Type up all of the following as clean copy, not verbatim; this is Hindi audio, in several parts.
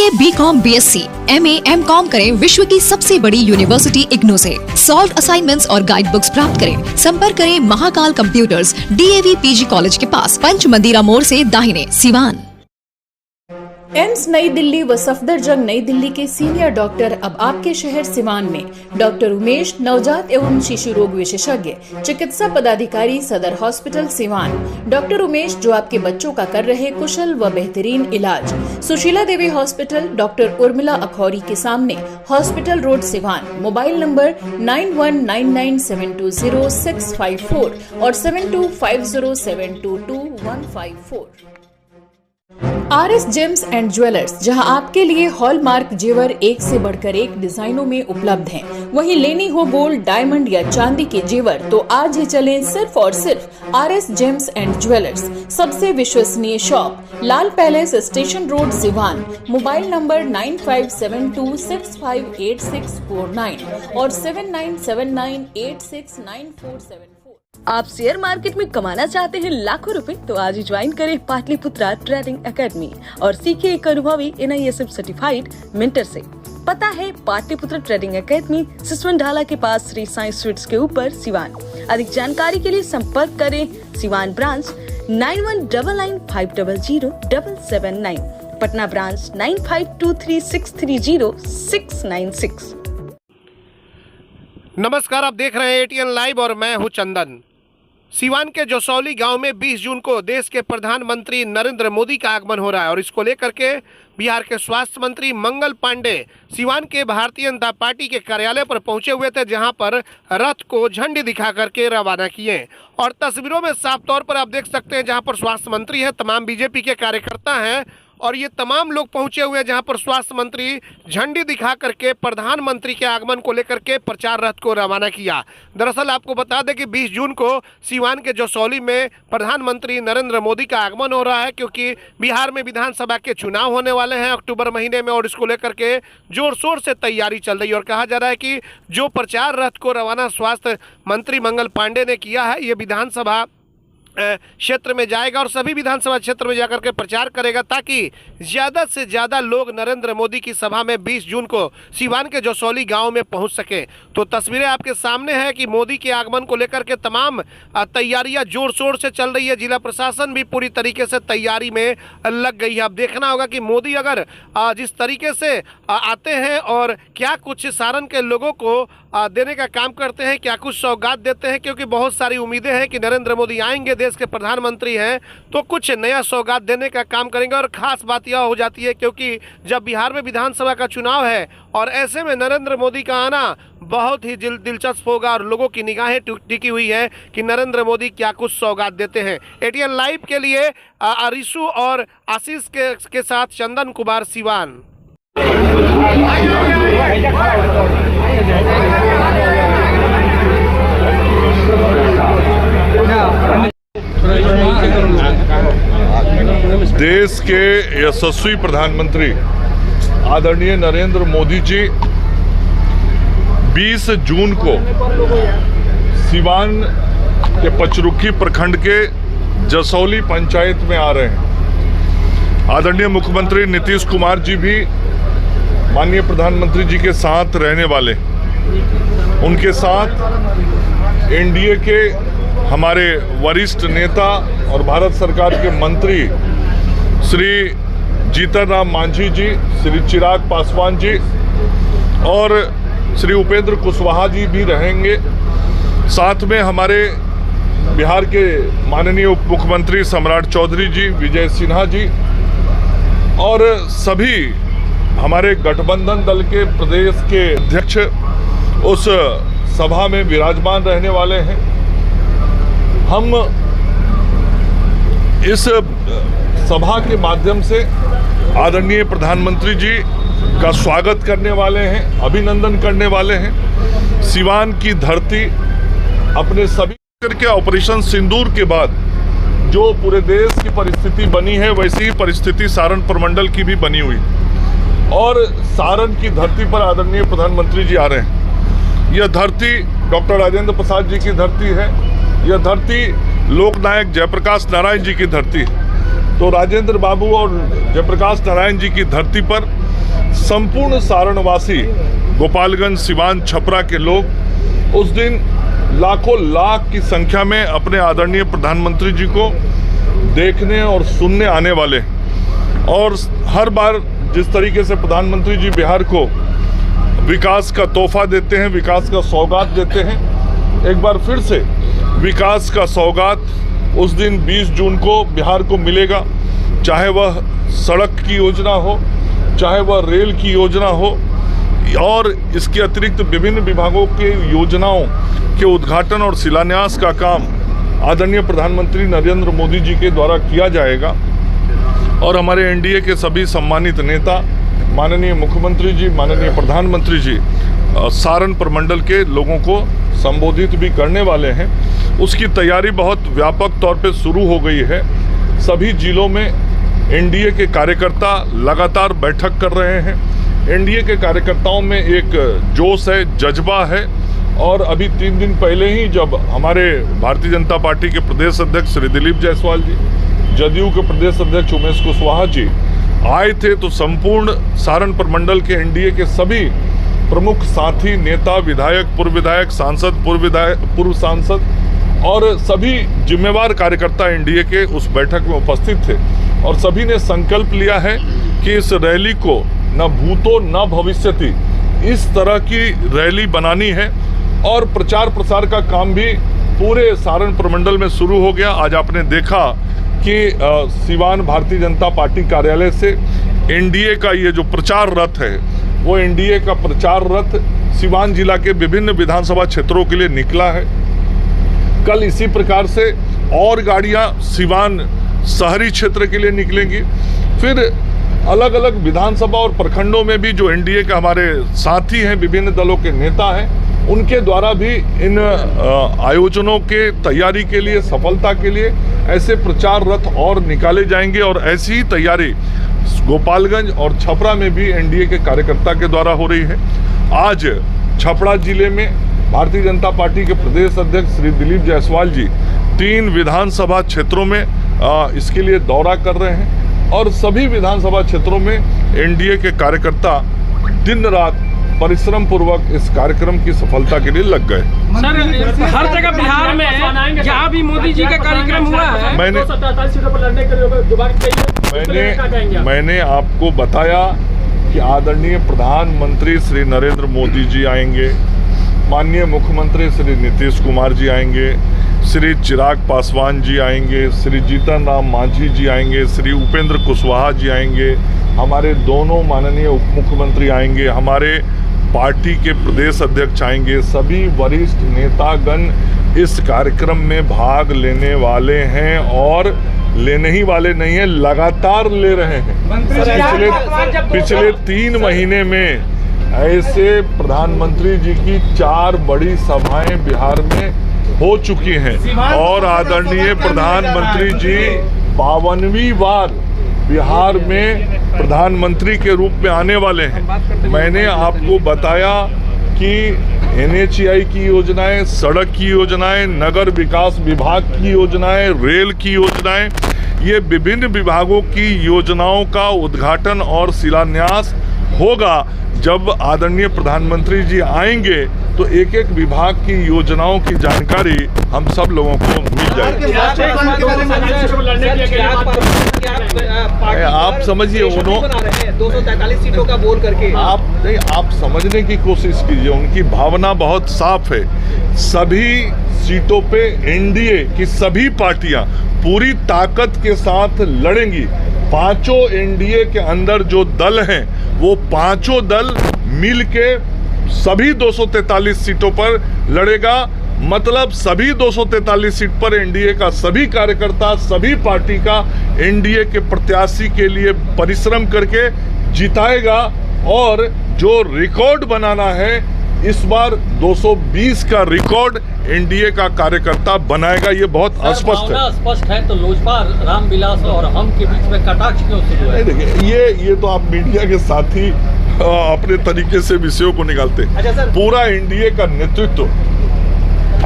BA, BCom, BSc, MA, MCom करें विश्व की सबसे बड़ी यूनिवर्सिटी इग्नू से। सॉल्व असाइनमेंट्स और गाइड बुक्स प्राप्त करें। संपर्क करें Mahakal computers, DAV PG college के पास, पंच मंदिरा मोड़ से दाहिने, सिवान। एम्स नई दिल्ली व सफदरजंग नई दिल्ली के सीनियर डॉक्टर अब आपके शहर सिवान में। डॉक्टर उमेश, नवजात एवं शिशु रोग विशेषज्ञ, चिकित्सा पदाधिकारी, सदर हॉस्पिटल सिवान। डॉक्टर उमेश जो आपके बच्चों का कर रहे कुशल व बेहतरीन इलाज। सुशीला देवी हॉस्पिटल, डॉक्टर उर्मिला अखौरी के सामने, hospital road Siwan. Mobile number 9199720654 और 7250722154। RS जेम्स एंड ज्वेलर्स, जहां आपके लिए हॉलमार्क जेवर एक से बढ़कर एक डिजाइनों में उपलब्ध हैं। वहीं लेनी हो गोल्ड, डायमंड या चांदी के जेवर तो आज ही चलें सिर्फ और सिर्फ RS जेम्स एंड ज्वेलर्स। सबसे विश्वसनीय shop, Lal Palace, station road, Siwan. Mobile number 9572658649 और 7979869474। आप शेयर मार्केट में कमाना चाहते हैं लाखों रुपए, तो आज ही ज्वाइन करें पाटलिपुत्रा ट्रेडिंग एकेडमी और सीखिए एक अनुभवी NISF सर्टिफाइड मेंटर से। पता है पाटलिपुत्रा ट्रेडिंग एकेडमी, सिसवन ढाला के पास, श्री साई स्वीट्स के ऊपर, सिवान। अधिक जानकारी के लिए संपर्क करें सिवान ब्रांच 9199500779, पटना ब्रांच 9523630696। नमस्कार, आप देख रहे हैं ATN लाइव और मैं हूं चंदन। सिवान के जसौली गांव में 20 जून को देश के प्रधानमंत्री नरेंद्र मोदी का आगमन हो रहा है और इसको लेकर के बिहार के स्वास्थ्य मंत्री मंगल पांडे सिवान के भारतीय जनता पार्टी के कार्यालय पर पहुंचे हुए थे, जहां पर रथ को झंडी दिखा करके रवाना किए। और तस्वीरों में साफ तौर पर आप देख सकते हैं जहां पर स्वास्थ्य मंत्री हैं, तमाम BJP के कार्यकर्ता हैं और ये तमाम लोग पहुंचे हुए हैं, जहां पर स्वास्थ्य मंत्री झंडी दिखा करके प्रधानमंत्री के आगमन को लेकर के प्रचार रथ को रवाना किया। दरअसल आपको बता दें कि 20 जून को सिवान के जसौली में प्रधानमंत्री नरेंद्र मोदी का आगमन हो रहा है, क्योंकि बिहार में विधानसभा के चुनाव होने वाले हैं अक्टूबर महीने में और इसको लेकर के जोर शोर से तैयारी चल रही है। और कहा जा रहा है कि जो प्रचार रथ को रवाना स्वास्थ्य मंत्री मंगल पांडे ने किया है, ये विधानसभा क्षेत्र में जाएगा और सभी विधानसभा क्षेत्र में जाकर के प्रचार करेगा, ताकि ज़्यादा से ज़्यादा लोग नरेंद्र मोदी की सभा में 20 जून को सिवान के जसौली गांव में पहुंच सके। तो तस्वीरें आपके सामने हैं कि मोदी के आगमन को लेकर के तमाम तैयारियां जोर शोर से चल रही है। जिला प्रशासन भी पूरी तरीके से तैयारी में लग गई है। अब देखना होगा कि मोदी अगर जिस तरीके से आते हैं और क्या कुछ सारण के लोगों को देने का काम करते हैं, क्या कुछ सौगात देते हैं, क्योंकि बहुत सारी उम्मीदें हैं कि नरेंद्र मोदी आएंगे, देश के प्रधानमंत्री हैं, तो कुछ नया सौगात देने का काम करेंगे। और ख़ास बात यह हो जाती है क्योंकि जब बिहार में विधानसभा का चुनाव है और ऐसे में नरेंद्र मोदी का आना बहुत ही दिलचस्प होगा और लोगों की निगाहें टिकी हुई है कि नरेंद्र मोदी क्या कुछ सौगात देते हैं। ATN लाइव के लिए रिशु और आशीष के साथ चंदन कुमार, सिवान। देश के यशस्वी प्रधानमंत्री आदरणीय नरेंद्र मोदी जी 20 जून को सिवान के पचरुखी प्रखंड के जसौली पंचायत में आ रहे हैं। आदरणीय मुख्यमंत्री नीतीश कुमार जी भी माननीय प्रधानमंत्री जी के साथ रहने वाले। उनके साथ NDA के हमारे वरिष्ठ नेता और भारत सरकार के मंत्री श्री जीतन राम मांझी जी, श्री चिराग पासवान जी और श्री उपेंद्र कुशवाहा जी भी रहेंगे। साथ में हमारे बिहार के माननीय उप मुख्यमंत्री सम्राट चौधरी जी, विजय सिन्हा जी और सभी हमारे गठबंधन दल के प्रदेश के अध्यक्ष उस सभा में विराजमान रहने वाले हैं। हम इस सभा के माध्यम से आदरणीय प्रधानमंत्री जी का स्वागत करने वाले हैं, अभिनंदन करने वाले हैं। सिवान की धरती अपने सभी के ऑपरेशन सिंदूर के बाद जो पूरे देश की परिस्थिति बनी है, वैसी ही परिस्थिति सारण प्रमंडल की भी बनी हुई और सारण की धरती पर आदरणीय प्रधानमंत्री जी आ रहे हैं। यह धरती डॉक्टर राजेंद्र प्रसाद जी की धरती है। यह धरती लोकनायक जयप्रकाश नारायण जी की धरती है। तो राजेंद्र बाबू और जयप्रकाश नारायण जी की धरती पर संपूर्ण सारणवासी, गोपालगंज, सिवान, छपरा के लोग उस दिन लाखों लाख की संख्या में अपने आदरणीय प्रधानमंत्री जी को देखने और सुनने आने वाले। और हर बार जिस तरीके से प्रधानमंत्री जी बिहार को विकास का तोहफा देते हैं, विकास का सौगात देते हैं, एक बार फिर से विकास का सौगात उस दिन 20 जून को बिहार को मिलेगा। चाहे वह सड़क की योजना हो, चाहे वह रेल की योजना हो, और इसके अतिरिक्त विभिन्न विभागों के योजनाओं के उद्घाटन और शिलान्यास का काम आदरणीय प्रधानमंत्री नरेंद्र मोदी जी के द्वारा किया जाएगा। और हमारे एनडीए के सभी सम्मानित नेता, माननीय मुख्यमंत्री जी, माननीय प्रधानमंत्री जी सारण प्रमंडल के लोगों को संबोधित भी करने वाले हैं। उसकी तैयारी बहुत व्यापक तौर पे शुरू हो गई है। सभी जिलों में एनडीए के कार्यकर्ता लगातार बैठक कर रहे हैं। एनडीए के कार्यकर्ताओं में एक जोश है, जज्बा है। और अभी 3 दिन पहले ही जब हमारे भारतीय जनता पार्टी के प्रदेश अध्यक्ष श्री दिलीप जायसवाल जी, जदयू के प्रदेश अध्यक्ष उमेश कुशवाहा जी आए थे, तो संपूर्ण सारण प्रमंडल के एनडीए के सभी प्रमुख साथी, नेता, विधायक, पूर्व विधायक, सांसद, पूर्व सांसद और सभी जिम्मेवार कार्यकर्ता एनडीए के उस बैठक में उपस्थित थे। और सभी ने संकल्प लिया है कि इस रैली को न भूतो न भविष्यति, इस तरह की रैली बनानी है। और प्रचार प्रसार का काम भी पूरे सारण प्रमंडल में शुरू हो गया। आज आपने देखा कि सिवान भारतीय जनता पार्टी कार्यालय से एनडीए का ये जो प्रचार रथ है, वो एनडीए का प्रचार रथ सिवान जिला के विभिन्न विधानसभा क्षेत्रों के लिए निकला है। कल इसी प्रकार से और गाड़ियां सिवान शहरी क्षेत्र के लिए निकलेंगी। फिर अलग अलग विधानसभा और प्रखंडों में भी जो एनडीए के हमारे साथी हैं, विभिन्न दलों के नेता हैं, उनके द्वारा भी इन आयोजनों के तैयारी के लिए, सफलता के लिए ऐसे प्रचार रथ और निकाले जाएंगे। और ऐसी ही तैयारी गोपालगंज और छपरा में भी एनडीए के कार्यकर्ता के द्वारा हो रही है। आज छपरा जिले में भारतीय जनता पार्टी के प्रदेश अध्यक्ष श्री दिलीप जायसवाल जी 3 विधानसभा क्षेत्रों में इसके लिए दौरा कर रहे हैं। और सभी विधानसभा क्षेत्रों में एनडीए के कार्यकर्ता दिन रात परिश्रम पूर्वक इस कार्यक्रम की सफलता के लिए लग गए। सर, हर जगह बिहार में जहाँ भी मोदी जी का कार्यक्रम हुआ है, मैंने आपको बताया कि आदरणीय प्रधानमंत्री श्री नरेंद्र मोदी जी आएंगे, माननीय मुख्यमंत्री श्री नीतीश कुमार जी आएंगे, श्री चिराग पासवान जी आएंगे, श्री जीतन राम मांझी जी आएंगे, श्री उपेंद्र कुशवाहा जी आएंगे, हमारे दोनों माननीय उप मुख्यमंत्री आएंगे, हमारे पार्टी के प्रदेश अध्यक्ष आएंगे। सभी वरिष्ठ नेतागण इस कार्यक्रम में भाग लेने वाले हैं और लेने ही वाले नहीं हैं, लगातार ले रहे हैं। पिछले 3 महीने में ऐसे प्रधानमंत्री जी की 4 बड़ी सभाएं बिहार में हो चुकी हैं। और आदरणीय प्रधानमंत्री जी 52वीं बार बिहार में प्रधानमंत्री के रूप में आने वाले हैं। मैंने आपको बताया कि एनएचएआई की योजनाएं, सड़क की योजनाएं, नगर विकास विभाग की योजनाएं, रेल की योजनाएं, ये विभिन्न विभागों की योजनाओं का उद्घाटन और शिलान्यास होगा। जब आदरणीय प्रधानमंत्री जी आएंगे तो एक एक विभाग की योजनाओं की जानकारी हम सब लोगों को मिल जाएगी। आप समझिए, उन्होंने 243 सीटों का बोल करके आप समझने की कोशिश कीजिए। उनकी भावना बहुत साफ है। सभी सीटों पे एनडीए की सभी पार्टियां पूरी ताकत के साथ लड़ेंगी। 5 एनडीए के अंदर जो दल हैं, वो 5 दल मिलके सभी 243 सीटों पर लड़ेगा। मतलब सभी 243 सीट पर एनडीए का सभी कार्यकर्ता, सभी पार्टी का एनडीए के प्रत्याशी के लिए परिश्रम करके जिताएगा। और जो रिकॉर्ड बनाना है, इस बार 220 का रिकॉर्ड एनडीए का कार्यकर्ता बनाएगा। ये बहुत स्पष्ट है। स्पष्ट है तो लोजपा, रामविलास और हम के बीच में कटाक्ष क्यों शुरू है? देखिए, ये तो आप मीडिया के साथी अपने तरीके से विषयों को निकालते हैं। पूरा एनडीए का नेतृत्व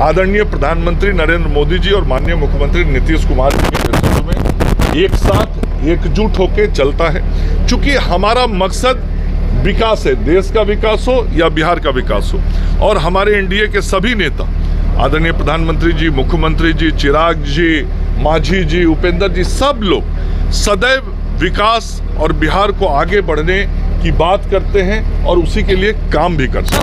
आदरणीय प्रधानमंत्री नरेंद्र मोदी जी और माननीय मुख्यमंत्री नीतीश कुमार जी के नेतृत्व में एक साथ एकजुट होकर चलता है। चूंकि हमारा मकसद विकास है, देश का विकास हो या बिहार का विकास हो। और हमारे एनडीए के सभी नेता, आदरणीय प्रधानमंत्री जी, मुख्यमंत्री जी, चिराग जी, मांझी जी, उपेंद्र जी, सब लोग सदैव विकास और बिहार को आगे बढ़ने की बात करते हैं और उसी के लिए काम भी करते हैं।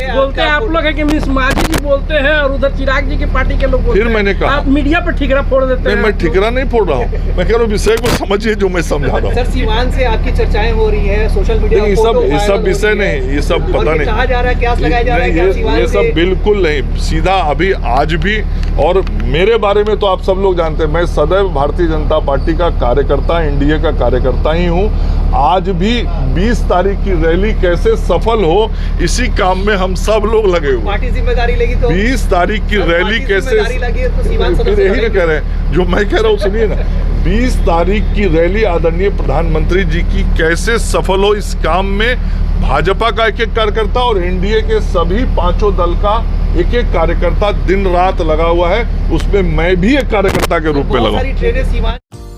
बोलते हैं आप लोग हैं कि मिस मांझी जी बोलते हैं और उधर चिराग जी की पार्टी के लोग बोलते हैं। फिर मैंने कहा आप मीडिया पर ठिकरा फोड़ देते हैं। मैं ठिकरा नहीं फोड़ रहा हूँ, मैं कह रहा हूँ विषय को समझिए जो मैं समझा रहा हूँ। सर, सीवान से आपकी चर्चाएं हो रही है, सोशल मीडिया ये सब विषय नहीं, ये सब पता नहीं, कहा जा रहा है, क्यास लगाया जा रहा है, ये सब बिल्कुल नहीं। सीधा अभी आज भी, और मेरे बारे में तो आप सब लोग जानते हैं, मैं सदैव भारतीय जनता पार्टी का कार्यकर्ता, एनडीए का कार्यकर्ता ही हूँ। आज भी 20 तारीख की रैली कैसे सफल हो, इसी काम में हम सब लोग लगे हुए। पार्टी जिम्मेदारी लेगी तो 20 तारीख की रैली कैसे, तो फिर यही ना कह रहे हैं जो मैं कह रहा हूँ, सुनिए ना। 20 तारीख की रैली आदरणीय प्रधानमंत्री जी की कैसे सफल हो, इस काम में भाजपा का एक एक कार्यकर्ता और एनडीए के सभी पांचों दल का एक एक कार्यकर्ता दिन रात लगा हुआ है। उसमें मैं भी एक कार्यकर्ता के रूप में लगा।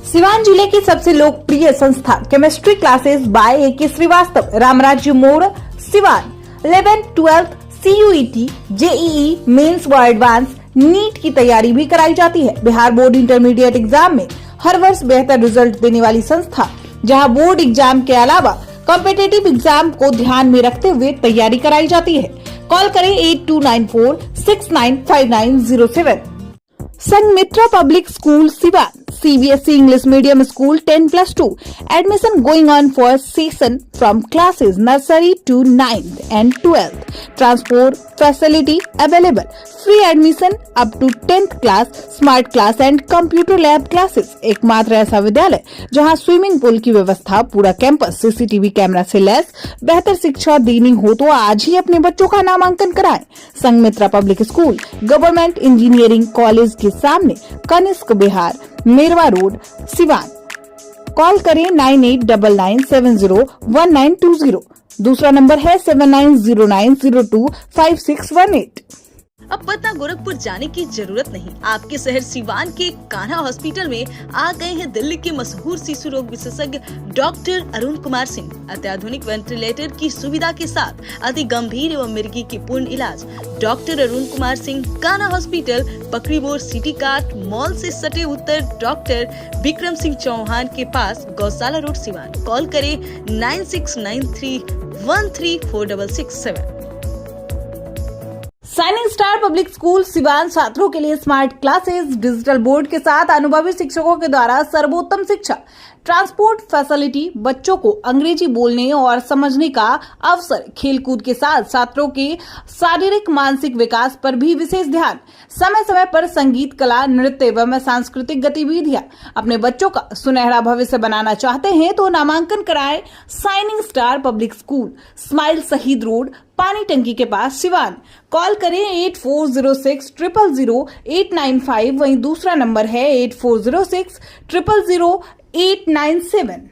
सिवान जिले की सबसे लोकप्रिय संस्था chemistry classes by A K. Srivastava, Ramrajya मोड़, Siwan. 11th, 12th, CUET, JEE, mains व एडवांस, नीट की तैयारी भी कराई जाती है। बिहार बोर्ड इंटरमीडिएट एग्जाम में हर वर्ष बेहतर रिजल्ट देने वाली संस्था, जहां बोर्ड एग्जाम के अलावा कॉम्पिटिटिव एग्जाम को ध्यान में रखते हुए तैयारी कराई जाती है। कॉल करें 8294695907। Sanghamitra public school Siwan, CBSE English Medium School 10+2. Admission going on for session from classes nursery to 9th and 12th. Transport facility available. Free admission up to 10th class, smart class and computer lab classes. एकमात्र ऐसा विद्यालय जहां स्विमिंग पूल की व्यवस्था, पूरा कैंपस CCTV कैमरा से लैस। बेहतर शिक्षा देनी हो तो आज ही अपने बच्चों का नामांकन कराएं। Sanghamitra public school, government engineering college के सामने, कनिष्क बिहार, मेरवा रोड, सिवान। कॉल करें 9899701920। दूसरा नंबर है 7909025618। अब पटना गोरखपुर जाने की जरूरत नहीं। आपके शहर सिवान के कान्हा हॉस्पिटल में आ गए हैं दिल्ली के मशहूर शिशु रोग विशेषज्ञ डॉक्टर अरुण कुमार सिंह। अत्याधुनिक वेंटिलेटर की सुविधा के साथ अति गंभीर एवं मिर्गी की पूर्ण इलाज। डॉक्टर अरुण कुमार सिंह, कान्हा हॉस्पिटल, पकड़ी बोर्ड, सिटी कार्ट मॉल से सटे उत्तर डॉक्टर विक्रम सिंह चौहान के पास, गौशाला रोड, सिवान। कॉल करें 9693134667। Shining star public school Siwan छात्रों के लिए स्मार्ट क्लासेस, डिजिटल बोर्ड के साथ अनुभवी शिक्षकों के द्वारा सर्वोत्तम शिक्षा, ट्रांसपोर्ट फैसिलिटी, बच्चों को अंग्रेजी बोलने और समझने का अवसर, खेलकूद के साथ छात्रों के शारीरिक मानसिक विकास पर भी विशेष ध्यान, समय समय पर संगीत, कला, नृत्य एवं सांस्कृतिक गतिविधियां। अपने बच्चों का सुनहरा भविष्य बनाना चाहते हैं तो नामांकन कराएं shining star public school, smile शहीद रोड, पानी टंकी के पास, सिवान। कॉल करें 8406000895। वहीं दूसरा नंबर है 8406000897।